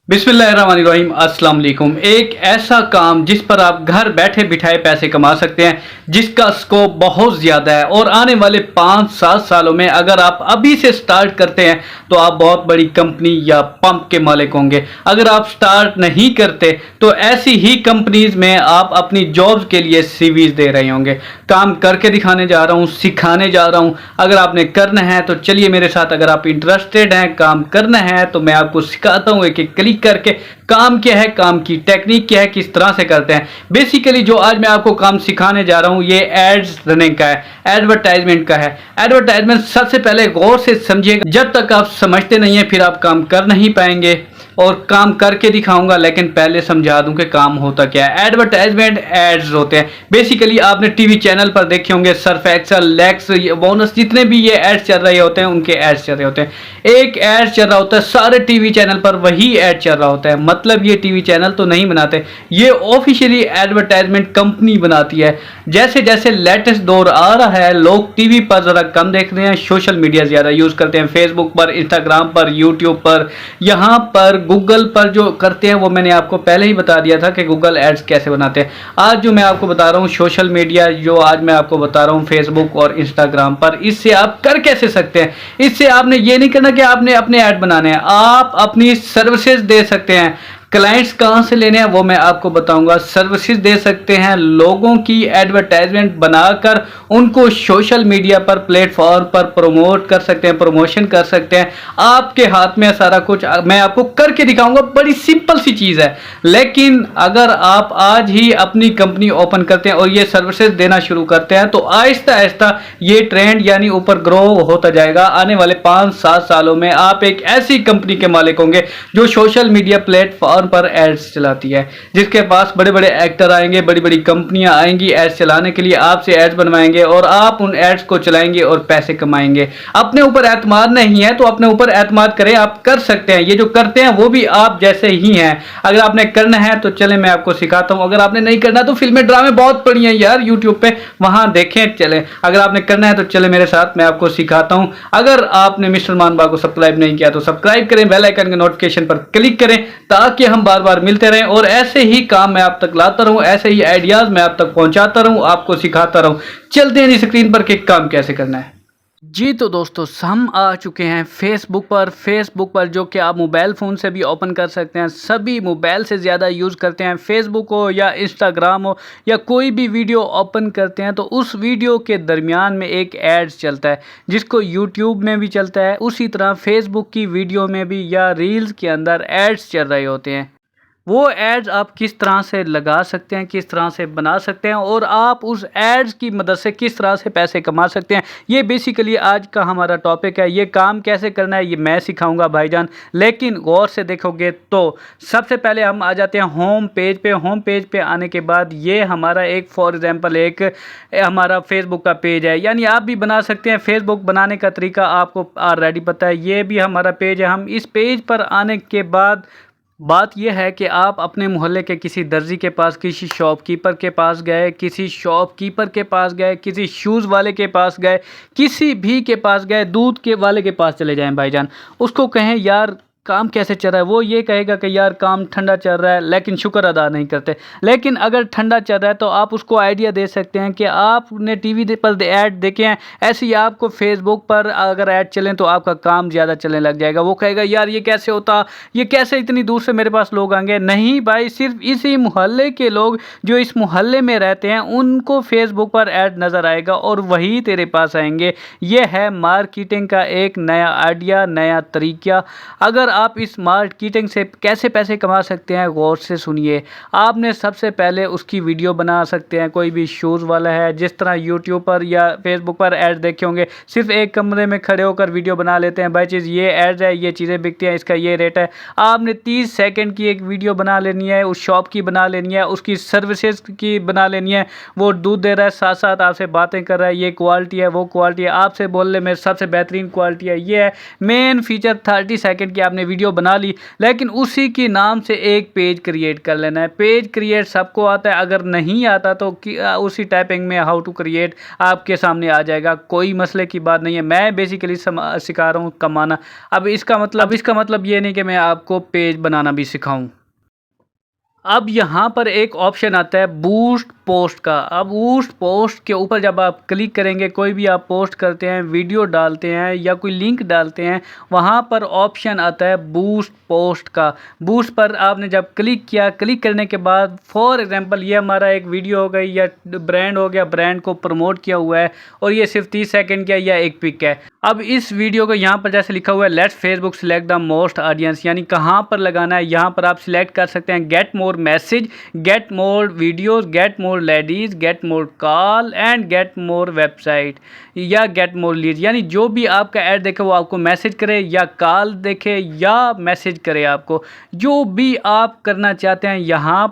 बिस्मिल्लाहिर्रहमानिर्रहीम अस्सलाम वालेकुम। एक ऐसा काम जिस पर आप घर बैठे बिठाए पैसे कमा सकते हैं, जिसका स्कोप बहुत ज़्यादा है और आने वाले 5-7 सालों में अगर आप अभी से स्टार्ट करते हैं तो आप बहुत बड़ी कंपनी या पंप के मालिक होंगे। अगर आप स्टार्ट नहीं करते तो ऐसी ही कंपनीज में आप अपनी जॉब्स के लिए सीवीज दे रहे होंगे। काम करके दिखाने जा रहा हूँ, सिखाने जा रहा हूँ। अगर आपने करना है तो चलिए मेरे साथ। अगर आप इंटरेस्टेड हैं, काम करना है, तो मैं आपको सिखाता हूँ एक एक क्लिक करके काम क्या है, काम की टेक्निक क्या है, किस तरह से करते हैं। बेसिकली जो आज मैं आपको काम सिखाने जा रहा हूँ ये एड्स रनिंग का है, एडवर्टाइजमेंट का है। एडवर्टाइजमेंट सबसे पहले गौर से समझिएगा, जब तक आप समझते नहीं है फिर आप काम कर नहीं पाएंगे। और काम करके दिखाऊंगा, लेकिन पहले समझा दूं कि काम होता क्या है। एडवर्टाइजमेंट एड्स होते हैं। बेसिकली आपने टीवी चैनल पर देखे होंगे, सर्फ एक्सल, लेक्स, बोनस, जितने भी ये एड्स चल रहे होते हैं उनके एड्स चल रहे होते हैं। एक एड चल रहा होता है, सारे टीवी चैनल पर वही एड चल रहा होता है। मतलब ये टीवी चैनल तो नहीं बनाते, ये ऑफिशियली एडवर्टाइजमेंट कंपनी बनाती है। जैसे जैसे लेटेस्ट दौर आ रहा है, लोग टीवी पर ज़रा कम देख रहे हैं, सोशल मीडिया ज़्यादा यूज़ करते हैं। फेसबुक पर, इंस्टाग्राम पर, यूट्यूब पर, यहाँ पर गूगल पर जो करते हैं वो मैंने आपको पहले ही बता दिया था कि गूगल एड्स कैसे बनाते हैं। आज जो मैं आपको बता रहा हूँ सोशल मीडिया, जो आज मैं आपको बता रहा हूँ फेसबुक और इंस्टाग्राम पर, इससे आप कर कैसे सकते हैं। इससे आपने ये नहीं करना कि आपने अपने ऐड बनाने हैं, आप अपनी सर्विसेज दे सकते हैं। क्लाइंट्स कहाँ से लेने हैं वो मैं आपको बताऊंगा। सर्विसेज दे सकते हैं, लोगों की एडवर्टाइजमेंट बनाकर उनको सोशल मीडिया पर, प्लेटफॉर्म पर प्रमोट कर सकते हैं, प्रमोशन कर सकते हैं। आपके हाथ में सारा कुछ मैं आपको करके दिखाऊंगा। बड़ी सिंपल सी चीज़ है, लेकिन अगर आप आज ही अपनी कंपनी ओपन करते हैं और ये सर्विसेज देना शुरू करते हैं तो आहिस्ता आहिस्ता ये ट्रेंड यानी ऊपर ग्रो होता जाएगा। आने वाले 5-7 सालों में आप एक ऐसी कंपनी के मालिक होंगे जो सोशल मीडिया प्लेटफॉर्म पर एड्स चलाती है, जिसके पास बड़े बड़े एक्टर आएंगे, बड़ी बड़ी कंपनियां आएंगी एड्स चलाने के लिए, आपसे एड्स बनवाएंगे और आप उन एड्स को चलाएंगे और पैसे कमाएंगे। अपने ऊपर एतमाद नहीं है तो अपने ऊपर एतमाद करें, आप कर सकते हैं। ये जो करते हैं वो भी आप जैसे ही हैं। अगर आपने करना है तो चले मैं आपको सिखाता हूं। अगर आपने नहीं करना तो फिल्में ड्रामे बहुत पड़ी हैं यार यूट्यूब पे, वहां देखें चले। अगर आपने करना है तो चले मेरे साथ, मैं आपको सिखाता हूं। अगर आपने मिस्टर मानबा को सब्सक्राइब नहीं किया तो सब्सक्राइब करें, बेल आइकन के नोटिफिकेशन पर क्लिक करें ताकि हम बार बार मिलते रहें और ऐसे ही काम मैं आप तक लाता रहूं, ऐसे ही आइडियाज मैं आप तक पहुंचाता रहूं, आपको सिखाता रहूं। चलते हैं जी स्क्रीन पर कि काम कैसे करना है। जी तो दोस्तों, हम आ चुके हैं फेसबुक पर। फेसबुक पर जो कि आप मोबाइल फ़ोन से भी ओपन कर सकते हैं। सभी मोबाइल से ज़्यादा यूज़ करते हैं। फेसबुक हो या इंस्टाग्राम हो या कोई भी वीडियो ओपन करते हैं तो उस वीडियो के दरमियान में एक एड्स चलता है, जिसको यूट्यूब में भी चलता है। उसी तरह फेसबुक की वीडियो में भी या रील्स के अंदर एड्स चल रहे होते हैं। वो एड्स आप किस तरह से लगा सकते हैं, किस तरह से बना सकते हैं और आप उस एड्स की मदद से किस तरह से पैसे कमा सकते हैं, ये बेसिकली आज का हमारा टॉपिक है। ये काम कैसे करना है ये मैं सिखाऊंगा भाईजान। लेकिन गौर से देखोगे तो सबसे पहले हम आ जाते हैं होम पेज पे। होम पेज पे आने के बाद ये हमारा एक फॉर एग्जांपल एक हमारा फेसबुक का पेज है, यानी आप भी बना सकते हैं। फेसबुक बनाने का तरीका आपको ऑलरेडी पता है। ये भी हमारा पेज है। हम इस पेज पर आने के बाद बात यह है कि आप अपने मोहल्ले के किसी दर्जी के पास, किसी शॉपकीपर के पास गए, किसी शॉपकीपर के पास गए, किसी शूज़ वाले के पास गए, किसी भी के पास गए, दूध के वाले के पास चले जाएं भाईजान। उसको कहें यार काम कैसे चल रहा है। वो ये कहेगा कि यार काम ठंडा चल रहा है, लेकिन शुक्र अदा नहीं करते। लेकिन अगर ठंडा चल रहा है तो आप उसको आइडिया दे सकते हैं कि आपने टीवी पर ऐड देखे हैं, ऐसे ही आपको फेसबुक पर अगर ऐड चलें तो आपका काम ज़्यादा चलने लग जाएगा। वो कहेगा यार ये कैसे होता, ये कैसे इतनी दूर से मेरे पास लोग आएंगे। नहीं भाई, सिर्फ इसी मोहल्ले के लोग जो इस मोहल्ले में रहते हैं उनको फेसबुक पर ऐड नज़र आएगा और वही तेरे पास आएंगे। ये है मार्केटिंग का एक नया आइडिया, नया तरीका। अगर आप इस मार्केटिंग से कैसे पैसे कमा सकते हैं गौर से सुनिए। आपने सबसे पहले उसकी वीडियो बना सकते हैं। कोई भी शूज़ वाला है, जिस तरह यूट्यूब पर या फेसबुक पर ऐड देखे होंगे, सिर्फ एक कमरे में खड़े होकर वीडियो बना लेते हैं। भाई चीज़ ये ऐड है, ये चीज़ें बिकती हैं, इसका ये रेट है। आपने 30 सेकंड की एक वीडियो बना लेनी है, उस शॉप की बना लेनी है, उसकी सर्विसेज की बना लेनी है। वो दूध दे रहा है, साथ साथ आपसे बातें कर रहा है, ये क्वालिटी है, वो क्वालिटी है, आपसे बोलने में सबसे बेहतरीन क्वालिटी है, ये है। मेन फीचर 30 सेकंड की आपने हमने वीडियो बना ली, लेकिन उसी के नाम से एक पेज क्रिएट कर लेना है। पेज क्रिएट सबको आता है, अगर नहीं आता तो उसी टाइपिंग में हाउ टू क्रिएट आपके सामने आ जाएगा, कोई मसले की बात नहीं है। मैं बेसिकली सिखा रहा हूँ कमाना। अब इसका मतलब ये नहीं कि मैं आपको पेज बनाना भी सिखाऊं। अब यहाँ पर एक ऑप्शन आता है बूस्ट पोस्ट का। अब बूस्ट पोस्ट के ऊपर जब आप क्लिक करेंगे, कोई भी आप पोस्ट करते हैं, वीडियो डालते हैं या कोई लिंक डालते हैं, वहाँ पर ऑप्शन आता है बूस्ट पोस्ट का। बूस्ट पर आपने जब क्लिक किया, क्लिक करने के बाद फॉर एग्जांपल ये हमारा एक वीडियो हो गई या ब्रांड हो गया, ब्रांड को प्रमोट किया हुआ है और ये सिर्फ 30 सेकंड का या एक पिक है। अब इस वीडियो को यहाँ पर जैसे लिखा हुआ है let's Facebook select the most audience, यानी कहाँ पर लगाना है, यहाँ पर आप सिलेक्ट कर सकते हैं get more message, get more videos, get more ladies, get more call and get more website या गेट मोर लीड। यानी जो भी आपका ऐड देखे वो आपको मैसेज करे या कॉल देखे या मैसेज करे, आपको जो भी आप करना चाहते हैं। यहाँ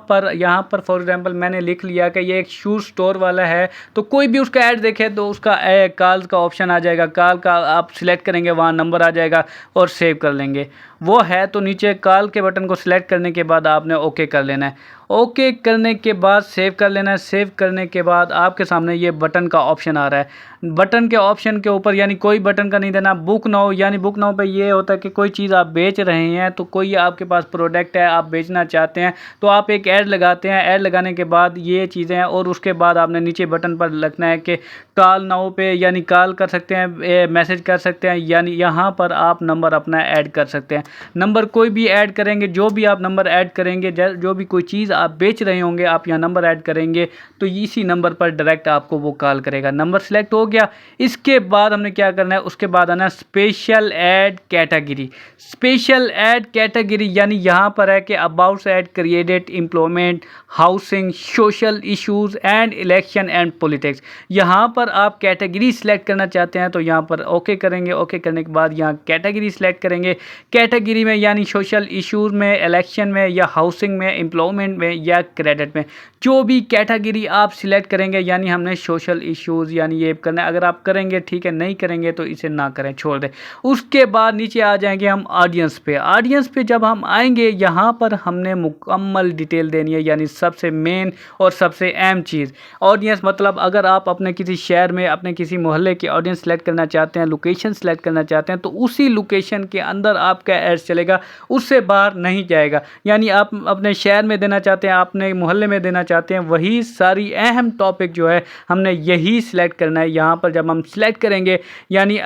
पर फॉर एग्जांपल मैंने लिख लिया कि ये एक शूज़ स्टोर वाला है, तो कोई भी उसका ऐड देखे तो उसका कॉल का ऑप्शन आ जाएगा, कॉल का आप सिलेक्ट करेंगे, वहाँ नंबर आ जाएगा और सेव कर लेंगे। वो है तो नीचे कॉल के बटन को सिलेक्ट करने के बाद आपने ओके कर लेना है। ओके करने के बाद सेव कर लेना है। सेव करने के बाद आपके सामने ये बटन का ऑप्शन आ रहा है। बटन के ऑप्शन के ऊपर यानी कोई बटन का नहीं देना, बुक नाउ, यानी बुक नाउ पे ये होता है कि कोई चीज़ आप बेच रहे हैं, तो कोई आपके पास प्रोडक्ट है आप बेचना चाहते हैं, तो आप एक ऐड लगाते हैं। ऐड लगाने के बाद ये चीज़ें हैं और उसके बाद आपने नीचे बटन पर लिखना है कि कॉल नाउ पे, यानी कॉल कर सकते हैं, मैसेज कर सकते हैं, यानी यहाँ पर आप नंबर अपना ऐड कर सकते हैं। नंबर कोई भी ऐड करेंगे, जो भी आप नंबर ऐड करेंगे, जो भी कोई चीज़ आप बेच रहे होंगे, आप यहाँ नंबर ऐड करेंगे तो इसी नंबर पर डायरेक्ट आपको वो कॉल करेगा। नंबर सेलेक्ट हो गया। इसके बाद हमने क्या करना है, उसके बाद आना special add category. Special add category यानी यहाँ पर है कि about add created employment, housing, social issues and election and politics. यहाँ पर आप कैटेगरी सिलेक्ट करना चाहते हैं तो यहाँ पर ओके करेंगे। ओके करने के बाद यहाँ कैटेगरी सिलेक्ट करेंगे। कैटेगरी में यानी सोशल इश्यूज में, इलेक्शन में या हाउसिंग में, एम्प्लॉयमेंट में या क्रेडिट में, जो भी कैटेगरी आप सिलेक्ट करेंगे, यानी हमने सोशल इश्यूज यानी ये करना है। अगर आप करेंगे ठीक है, नहीं करेंगे तो इसे ना करें, छोड़ दें। उसके बाद नीचे आ जाएंगे हम ऑडियंस पे। ऑडियंस पे जब हम आएंगे, यहाँ पर हमने मुकम्मल डिटेल देनी है, यानी सबसे मेन और सबसे अहम चीज़ ऑडियंस। मतलब अगर आप अपने किसी शहर में, अपने किसी मोहल्ले की ऑडियंस सेलेक्ट करना चाहते हैं, लोकेशन सेलेक्ट करना चाहते हैं, तो उसी लोकेशन के अंदर आपका ऐड चलेगा, उससे बाहर नहीं जाएगा। यानी आप अपने शहर में देना चाहते हैं, अपने मोहल्ले में देना चाहते हैं, वही सारी अहम टॉपिक जो है हमने यही सिलेक्ट करना है। यहाँ पर जब हम सिलेक्ट करेंगे यानी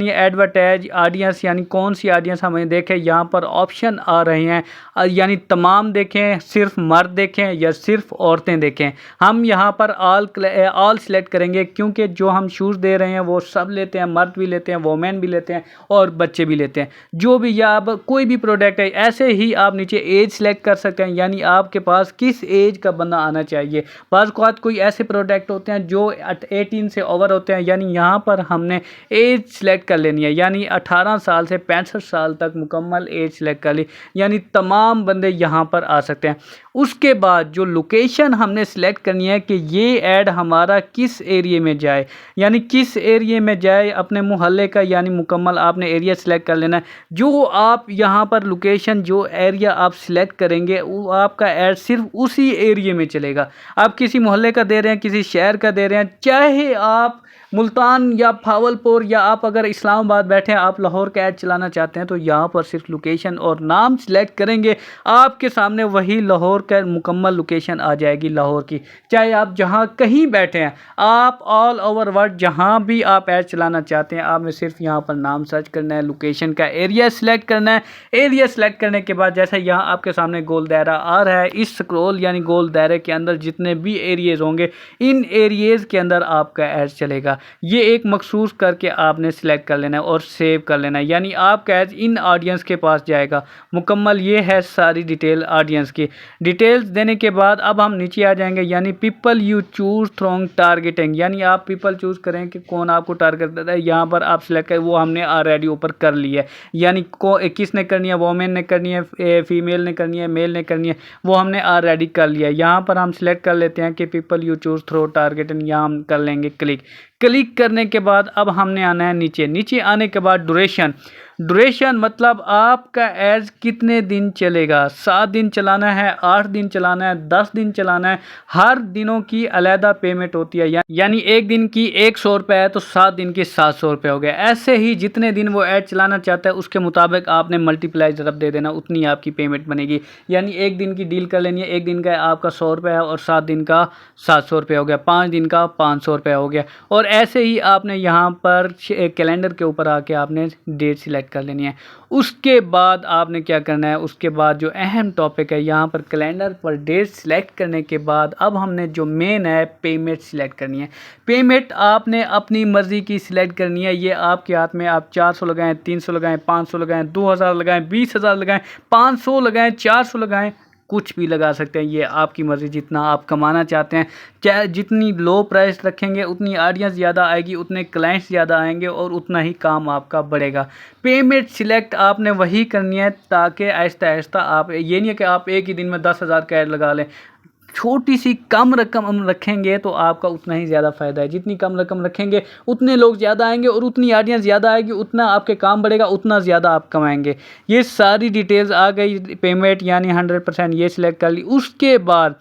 एडवर्टाइज ऑडियंस, यानी कौन सी ऑडियंस हमें देखें, यहाँ पर ऑप्शन आ रहे हैं, यानी तमाम देखें, सिर्फ मर्द देखें या सिर्फ औरतें देखें। हम यहाँ पर ऑल सिलेक्ट करेंगे, क्योंकि जो हम शूज़ दे रहे हैं वो सब लेते हैं, मर्द भी लेते हैं, वोमेन भी लेते हैं और बच्चे भी लेते हैं, जो भी या कोई भी प्रोडक्ट है। ऐसे ही आप नीचे एज सेलेक्ट कर सकते हैं, यानी आपके पास किस एज का बंदा आना चाहिए। बाज़ कोई ऐसे प्रोडक्ट होते हैं जो 18 से ओवर होते हैं, यानी यहाँ पर हमने एज सेलेक्ट कर लेनी है, यानी 18 साल से 65 साल तक मुकम्मल एज सेलेक्ट कर ली, यानी तमाम बंदे यहाँ पर आ सकते हैं। उसके बाद जो लोकेशन हमने सेलेक्ट करनी है कि ये ऐड हमारा किस एरिया में जाए, यानी किस एरिया में जाए, अपने मोहल्ले का, यानी मुकम्मल आपने एरिया सेलेक्ट कर लेना है। जो आप यहाँ पर लोकेशन, जो एरिया आप सिलेक्ट करेंगे, वो आपका ऐड सिर्फ उसी एरिया में चलेगा। आप किसी मोहल्ले का दे रहे हैं, किसी शहर का दे रहे हैं, चाहे आप मुल्तान या भावलपुर या आप अगर इस्लामाबाद बैठे हैं, आप लाहौर का ऐड चलाना चाहते हैं, तो यहाँ पर सिर्फ लोकेशन और नाम सेलेक्ट करेंगे, आपके सामने वही लाहौर का मुकम्मल लोकेशन आ जाएगी लाहौर की। चाहे आप जहाँ कहीं बैठे हैं, आप ऑल ओवर वर्ल्ड जहाँ भी आप ऐड चलाना चाहते हैं, आपने सिर्फ यहाँ पर नाम सर्च करना है, लोकेशन का एरिया सेलेक्ट करना है। एरिया सेलेक्ट करने के बाद जैसा यहाँ आपके सामने गोल दायरा आ रहा है, इस स्क्रॉल यानी गोल दायरे के अंदर जितने भी एरियाज़ होंगे, इन एरियाज़ के अंदर आपका ऐड चलेगा। ये एक मखसूस करके आपने सेलेक्ट कर लेना है और सेव कर लेना है, यानी आपका ऐड इन ऑडियंस के पास जाएगा। मुकम्मल ये है सारी डिटेल ऑडियंस की। डिटेल्स देने के बाद अब हम नीचे आ जाएंगे, यानी people you choose through targeting, यानी आप पीपल चूज़ करें कि कौन आपको टारगेट करता है। यहाँ पर आप सेलेक्ट करें, वो हमने ऑलरेडी ऊपर कर लिया है, यानी किसने करनी है, वोमेन ने करनी है, फीमेल ने करनी है, मेल ने करनी है, वो हमने ऑलरेडी कर लिया है। यहाँ पर हम सेलेक्ट कर लेते हैं कि people you choose through targeting, यहाँ हम कर लेंगे क्लिक। क्लिक करने के बाद अब हमने आना है नीचे। नीचे आने के बाद ड्यूरेशन, ड्यूरेशन मतलब आपका एड्स कितने दिन चलेगा, 7 दिन चलाना है, 8 दिन चलाना है, 10 दिन चलाना है, हर दिनों की अलहदा पेमेंट होती है। यानी एक दिन की 100 रुपये है तो 7 दिन के 700 रुपये हो गए। ऐसे ही जितने दिन वो ऐड चलाना चाहता है उसके मुताबिक आपने मल्टीप्लाई ज़रब दे देना, उतनी आपकी पेमेंट बनेगी। यानी एक दिन की डील कर लेनी है, एक दिन का आपका 100 रुपये है और 7 दिन का 700 रुपये हो गया, 5 दिन का 500 रुपये हो गया। और ऐसे ही आपने यहाँ पर कैलेंडर के ऊपर आके आपने डेट सिलेक्ट कर लेनी है। उसके बाद आपने क्या करना है, उसके बाद जो अहम टॉपिक है यहाँ पर कैलेंडर पर डेट सिलेक्ट करने के बाद अब हमने जो मेन है पेमेंट सिलेक्ट करनी है। पेमेंट आपने अपनी मर्ज़ी की सिलेक्ट करनी है, ये आपके हाथ में। आप 400 लगाएं, 300 लगाएं, 500 लगाएं, 2000 लगाएं, 20,000 लगाएं, 500 लगाएं, 400 लगाएं, कुछ भी लगा सकते हैं, ये आपकी मर्ज़ी। जितना आप कमाना चाहते हैं, चाहे जितनी लो प्राइस रखेंगे उतनी ऑडियंस ज़्यादा आएगी, उतने क्लाइंट्स ज़्यादा आएंगे और उतना ही काम आपका बढ़ेगा। पेमेंट सिलेक्ट आपने वही करनी है ताकि आहिस्ता आहिस्ता आप, ये नहीं है कि आप एक ही दिन में 10,000 का ऐड लगा लें। छोटी सी कम रकम रखेंगे तो आपका उतना ही ज़्यादा फ़ायदा है। जितनी कम रकम रखेंगे उतने लोग ज़्यादा आएंगे और उतनी ऑडियंस ज़्यादा आएगी, उतना आपके काम बढ़ेगा, उतना ज़्यादा आप कमाएंगे। ये सारी डिटेल्स आ गई। पेमेंट यानी 100% ये सिलेक्ट कर ली। उसके बाद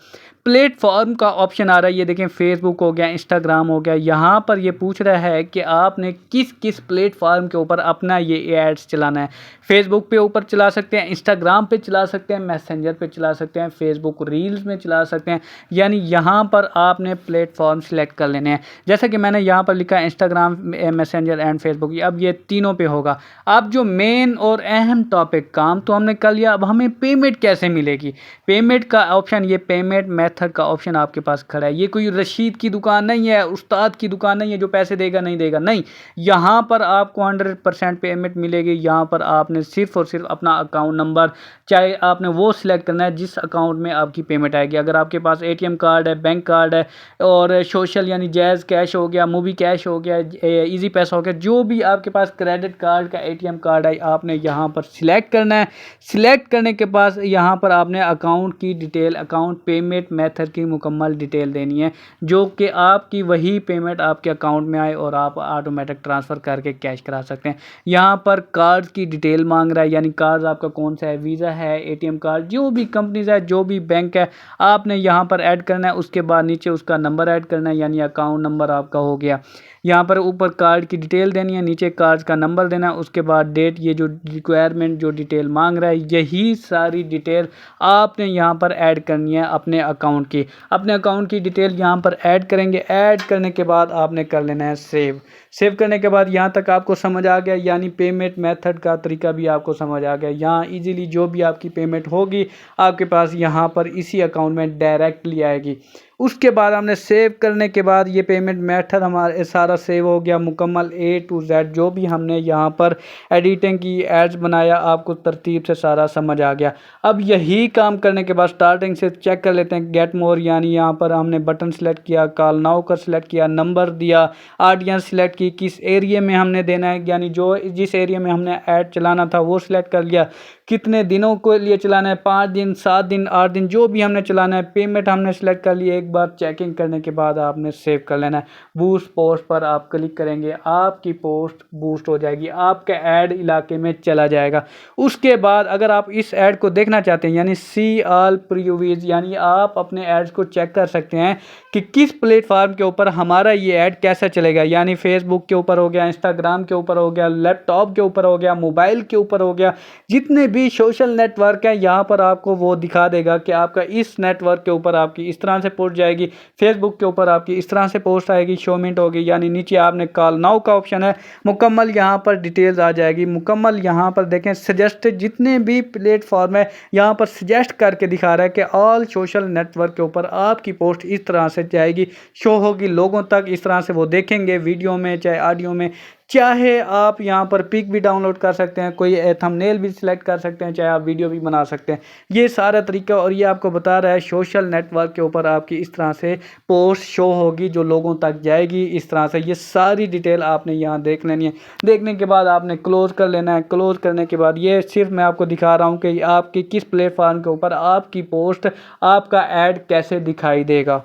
प्लेटफॉर्म का ऑप्शन आ रहा है, ये देखें, फेसबुक हो गया, इंस्टाग्राम हो गया। यहाँ पर ये पूछ रहा है कि आपने किस किस प्लेटफॉर्म के ऊपर अपना ये एड्स चलाना है। फेसबुक पे ऊपर चला सकते हैं, इंस्टाग्राम पे चला सकते हैं, मैसेंजर पे चला सकते हैं, फेसबुक रील्स में चला सकते हैं। यानी यहाँ पर आपने प्लेटफॉर्म सिलेक्ट कर लेने हैं। जैसा कि मैंने यहाँ पर लिखा है इंस्टाग्राम, मैसेंजर एंड फेसबुक, अब ये तीनों पे होगा। अब जो मेन और अहम टॉपिक, काम तो हमने कर लिया, अब हमें पेमेंट कैसे मिलेगी। पेमेंट का ऑप्शन, ये पेमेंट मेथड का ऑप्शन आपके पास खड़ा है। ये कोई रशीद की दुकान नहीं है, उस्ताद की दुकान नहीं है जो पैसे देगा नहीं देगा, नहीं। यहाँ पर आपको 100% पेमेंट मिलेगी। यहाँ पर आपने सिर्फ और सिर्फ अपना अकाउंट नंबर, चाहे आपने वो सिलेक्ट करना है जिस अकाउंट में आपकी पेमेंट आएगी। अगर आपके पास ATM कार्ड है, बैंक कार्ड है और सोशल यानी जैज़ कैश हो गया, मूवी कैश हो गया, इजी पैसा हो गया, जो भी आपके पास क्रेडिट कार्ड का ATM कार्ड है, आपने यहाँ पर सिलेक्ट करना है। सिलेक्ट करने के बाद यहाँ पर आपने अकाउंट की डिटेल, अकाउंट पेमेंट मेथड की मुकम्मल डिटेल देनी है, जो कि आपकी वही पेमेंट आपके अकाउंट में आए और आप ऑटोमेटिक ट्रांसफ़र करके कैश करा सकते हैं। यहाँ पर कार्ड की डिटेल मांग रहा है, यानी कार्ड आपका कौन सा है, वीज़ा है, ATM कार्ड, जो भी कंपनीज है, जो भी बैंक है, आपने यहाँ पर ऐड करना है। उसके बाद नीचे उसका नंबर ऐड करना है, यानी अकाउंट नंबर आपका हो गया। यहाँ पर ऊपर कार्ड की डिटेल देनी है, नीचे कार्ड का नंबर देना है, उसके बाद डेट, ये जो रिक्वायरमेंट जो डिटेल मांग रहा है, यही सारी डिटेल आपने यहाँ पर ऐड करनी है अपने अकाउंट की। अपने अकाउंट की डिटेल यहाँ पर ऐड करेंगे। ऐड करने के बाद आपने कर लेना है सेव। सेव करने के बाद यहाँ तक आपको समझ आ गया, यानी पेमेंट मेथड का तरीका भी आपको समझ आ गया। यहाँ इजीली जो भी आपकी पेमेंट होगी आपके पास यहाँ पर इसी अकाउंट में डायरेक्टली आएगी। उसके बाद हमने सेव करने के बाद ये पेमेंट मेथड हमारे सारा सेव हो गया मुकम्मल A to Z। जो भी हमने यहाँ पर एडिटिंग की, एड्स बनाया, आपको तरतीब से सारा समझ आ गया। अब यही काम करने के बाद स्टार्टिंग से चेक कर लेते हैं गेट मोर, यानी यहाँ पर हमने बटन सेलेक्ट किया, कॉल नाउ का सिलेक्ट किया, नंबर दिया, ऑडियंस सिलेक्ट की, किस एरिया में हमने देना है, यानी जो जिस एरिया में हमने ऐड चलाना था वो सिलेक्ट कर लिया, कितने दिनों के लिए चलाना है, 5 दिन, 7 दिन, 8 दिन, जो भी हमने चलाना है। पेमेंट हमने सेलेक्ट कर ली। एक बार चेकिंग करने के बाद आपने सेव कर लेना है। बूस्ट पोस्ट पर आप क्लिक करेंगे, आपकी पोस्ट बूस्ट हो जाएगी, आपका ऐड इलाके में चला जाएगा। उसके बाद अगर आप इस ऐड को देखना चाहते हैं, यानी सी ऑल प्रीव्यूज, यानी आप अपने एड्स को चेक कर सकते हैं कि किस प्लेटफॉर्म के ऊपर हमारा ये ऐड कैसा चलेगा। यानी फेसबुक के ऊपर हो गया, इंस्टाग्राम के ऊपर हो गया, लैपटॉप के ऊपर हो गया, मोबाइल के ऊपर हो गया, जितने भी सोशल नेटवर्क है यहाँ पर आपको वो दिखा देगा कि आपका इस नेटवर्क के ऊपर आपकी इस तरह से पोस्ट जाएगी, फेसबुक के ऊपर आपकी इस तरह से पोस्ट आएगी, शोमिंट होगी। यानी नीचे आपने कॉल नाउ का ऑप्शन है, मुकम्मल यहाँ पर डिटेल्स आ जाएगी। मुकम्मल यहाँ पर देखें सजेस्टेड जितने भी प्लेटफॉर्म है यहाँ पर सजेस्ट करके दिखा रहा है कि ऑल सोशल नेटवर्क के ऊपर आपकी पोस्ट इस तरह से जाएगी, शो होगी लोगों तक, इस तरह से वो देखेंगे वीडियो में चाहे ऑडियो में। चाहे आप यहाँ पर पिक भी डाउनलोड कर सकते हैं, कोई थंबनेल भी सिलेक्ट कर सकते हैं, चाहे आप वीडियो भी बना सकते हैं। ये सारा तरीका, और ये आपको बता रहा है सोशल नेटवर्क के ऊपर आपकी इस तरह से पोस्ट शो होगी जो लोगों तक जाएगी इस तरह से। ये सारी डिटेल आपने यहाँ देख लेनी है। देखने के बाद आपने क्लोज कर लेना है। क्लोज करने के बाद ये सिर्फ मैं आपको दिखा रहा हूँ कि आपकी किस प्लेटफॉर्म के ऊपर आपकी पोस्ट, आपका ऐड कैसे दिखाई देगा।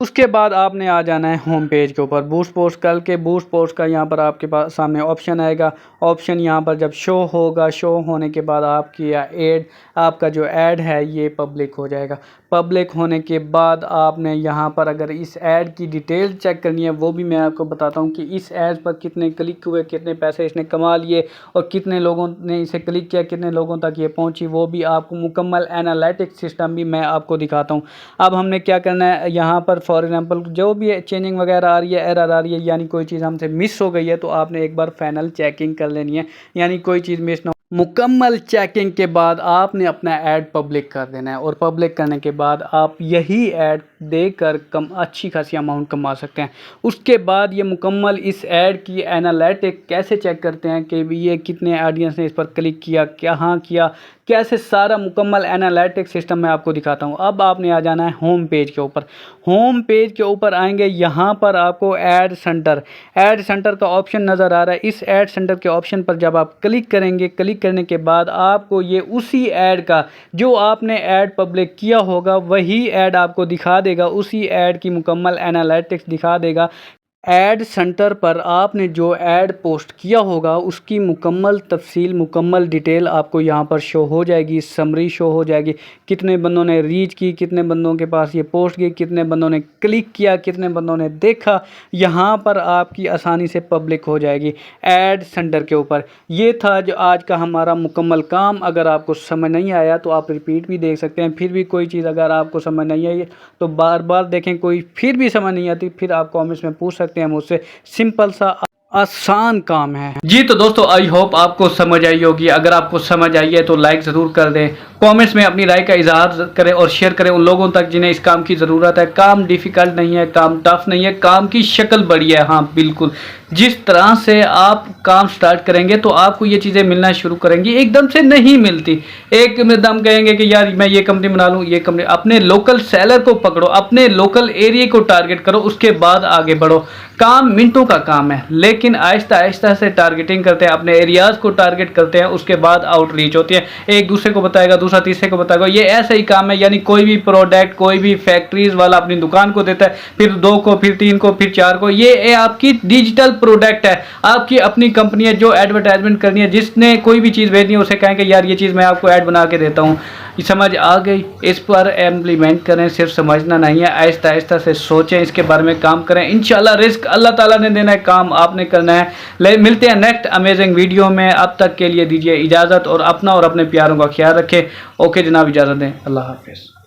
उसके बाद आपने आ जाना है होम पेज के ऊपर। बूस्ट पोस्ट कल के बूस्ट पोस्ट का यहाँ पर आपके पास सामने ऑप्शन आएगा। ऑप्शन यहाँ पर जब शो होगा, शो होने के बाद आपकी एड, आपका जो ऐड है ये पब्लिक हो जाएगा। पब्लिक होने के बाद आपने यहाँ पर अगर इस ऐड की डिटेल चेक करनी है वो भी मैं आपको बताता हूँ कि इस ऐड पर कितने क्लिक हुए, कितने पैसे इसने कमा लिए और कितने लोगों ने इसे क्लिक किया, कितने लोगों तक ये पहुँची, वो भी आपको मुकम्मल एनालिटिक्स सिस्टम भी मैं आपको दिखाता हूँ। अब हमने क्या करना है, यहाँ पर फॉर एग्जांपल जो भी चेंजिंग वगैरह आ रही है, एरर आ रही है, यानी कोई चीज़ हमसे मिस हो गई है तो आपने एक बार फाइनल चेकिंग कर लेनी है, यानी कोई चीज़ मिस ना। मुकम्मल चेकिंग के बाद आपने अपना ऐड पब्लिक कर देना है और पब्लिक करने के बाद आप यही ऐड देकर अच्छी खासी अमाउंट कमा सकते हैं। उसके बाद ये मुकम्मल इस ऐड की एनालिटिक कैसे चेक करते हैं कि ये कितने ऑडियंस ने इस पर क्लिक किया, कहाँ किया, कैसे सारा मुकम्मल एनालिटिक सिस्टम मैं आपको दिखाता हूँ। अब आपने आ जाना है होम पेज के ऊपर। होम पेज के ऊपर आएंगे, यहाँ पर आपको ऐड सेंटर का ऑप्शन नज़र आ रहा है। इस ऐड सेंटर के ऑप्शन पर जब आप क्लिक करेंगे, क्लिक करने के बाद आपको ये उसी ऐड का जो आपने ऐड पब्लिक किया होगा वही ऐड आपको दिखा देगा, उसी ऐड की मुकम्मल एनालिटिक्स दिखा देगा। ऐड सेंटर पर आपने जो ऐड पोस्ट किया होगा उसकी मुकम्मल तफसील, मुकम्मल डिटेल आपको यहाँ पर शो हो जाएगी, समरी शो हो जाएगी। कितने बंदों ने रीच की, कितने बंदों के पास ये पोस्ट गई, कितने बंदों ने क्लिक किया, कितने बंदों ने देखा, यहाँ पर आपकी आसानी से पब्लिक हो जाएगी ऐड सेंटर के ऊपर। ये था जो आज का हमारा मुकम्मल काम। अगर आपको समझ नहीं आया तो आप रिपीट भी देख सकते हैं। फिर भी कोई चीज़ अगर आपको समझ नहीं आई तो बार बार देखें, कोई फिर भी समझ नहीं आती फिर आप कमेंट्स में पूछ सकते हैं मुझसे। सिंपल सा आसान काम है जी। तो दोस्तों आई होप आपको समझ आई होगी। अगर आपको समझ आई है तो लाइक ज़रूर कर दें, कमेंट्स में अपनी राय का इजहार करें और शेयर करें उन लोगों तक जिन्हें इस काम की ज़रूरत है। काम डिफ़िकल्ट नहीं है, काम टफ नहीं है, काम की शक्ल बड़ी है। हाँ बिल्कुल, जिस तरह से आप काम स्टार्ट करेंगे तो आपको ये चीज़ें मिलना शुरू करेंगी, एकदम से नहीं मिलती। एकदम कहेंगे कि यार मैं ये कंपनी बना लूँ, ये कंपनी, अपने लोकल सेलर को पकड़ो, अपने लोकल एरिया को टारगेट करो, उसके बाद आगे बढ़ो। काम मिनटों का काम है, लेकिन आहिस्ता आहिस्ता से टारगेटिंग करते हैं, अपने एरियाज़ को टारगेट करते हैं, उसके बाद आउटरीच होती है। एक दूसरे को बताएगा, दूसरा तीसरे को बताएगा। ये ऐसा ही काम है, यानी कोई भी प्रोडक्ट कोई भी फैक्ट्रीज वाला अपनी दुकान को देता है, फिर 2 को, फिर 3 को, फिर 4 को। ये आपकी डिजिटल प्रोडक्ट है, आपकी अपनी कंपनी है जो एडवर्टाइजमेंट करनी है। जिसने कोई भी चीज़ भेजनी है उसे कहेंगे यार ये चीज़ मैं आपको ऐड बना के देता हूँ। समझ आ गई? इस पर इम्प्लीमेंट करें, सिर्फ समझना नहीं है, आहिस्ता आहिस्ता से सोचें, इसके बारे में काम करें। इंशाल्लाह रिस्क अल्लाह ताला ने देना है, काम आपने करना है। मिलते हैं नेक्स्ट अमेजिंग वीडियो में। अब तक के लिए दीजिए इजाज़त और अपना और अपने प्यारों का ख्याल रखें। ओके जनाब, इजाज़त दें। अल्लाह हाफिज़।